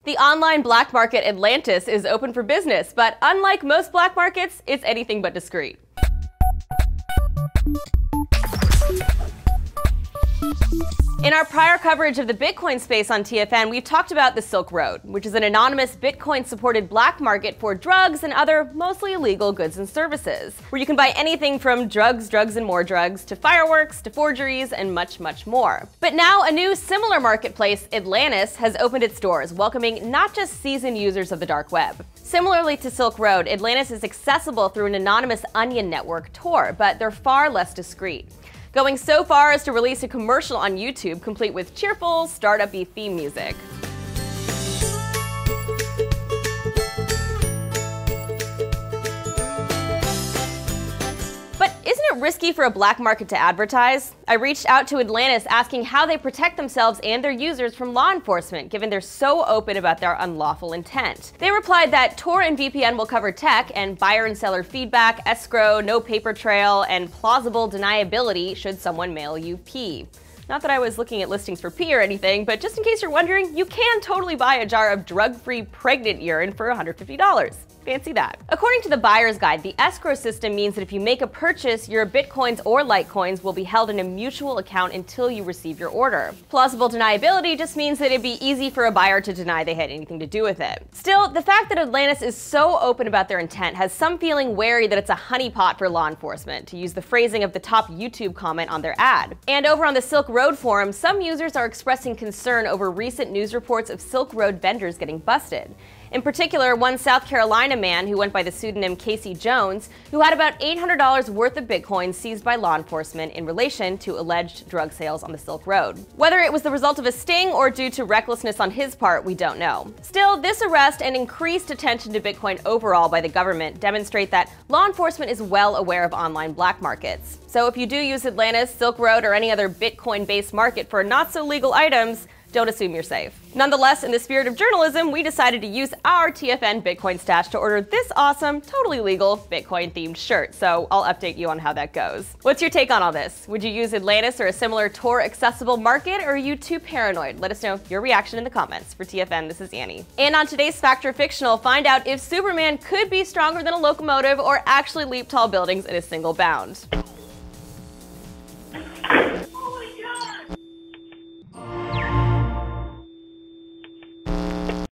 The online black market Atlantis is open for business, but unlike most black markets, it's anything but discreet. In our prior coverage of the Bitcoin space on TFN, we've talked about the Silk Road, which is an anonymous Bitcoin-supported black market for drugs and other mostly illegal goods and services, where you can buy anything from drugs, drugs and more drugs, to fireworks, to forgeries, and much, much more. But now a new similar marketplace, Atlantis, has opened its doors, welcoming not just seasoned users of the dark web. Similarly to Silk Road, Atlantis is accessible through an anonymous Onion network Tor, but they're far less discreet, going so far as to release a commercial on YouTube complete with cheerful, startup-y theme music. But isn't it risky for a black market to advertise? I reached out to Atlantis asking how they protect themselves and their users from law enforcement, given they're so open about their unlawful intent. They replied that Tor and VPN will cover tech and buyer and seller feedback, escrow, no paper trail, and plausible deniability should someone mail you pee. Not that I was looking at listings for pee or anything, but just in case you're wondering, you can totally buy a jar of drug-free pregnant urine for $150. Fancy that. According to the buyer's guide, the escrow system means that if you make a purchase, your Bitcoins or Litecoins will be held in a mutual account until you receive your order. Plausible deniability just means that it'd be easy for a buyer to deny they had anything to do with it. Still, the fact that Atlantis is so open about their intent has some feeling wary that it's a honeypot for law enforcement, to use the phrasing of the top YouTube comment on their ad. And over on the Silk Road forum, some users are expressing concern over recent news reports of Silk Road vendors getting busted. In particular, one South Carolina man who went by the pseudonym Casey Jones, who had about $800 worth of Bitcoin seized by law enforcement in relation to alleged drug sales on the Silk Road. Whether it was the result of a sting or due to recklessness on his part, we don't know. Still, this arrest and increased attention to Bitcoin overall by the government demonstrate that law enforcement is well aware of online black markets. So if you do use Atlantis, Silk Road, or any other Bitcoin-based market for not-so-legal items, don't assume you're safe. Nonetheless, in the spirit of journalism, we decided to use our TFN Bitcoin stash to order this awesome, totally legal Bitcoin-themed shirt, so I'll update you on how that goes. What's your take on all this? Would you use Atlantis or a similar Tor-accessible market, or are you too paranoid? Let us know your reaction in the comments. For TFN, this is Annie. And on today's Fact or Fictional, find out if Superman could be stronger than a locomotive or actually leap tall buildings in a single bound.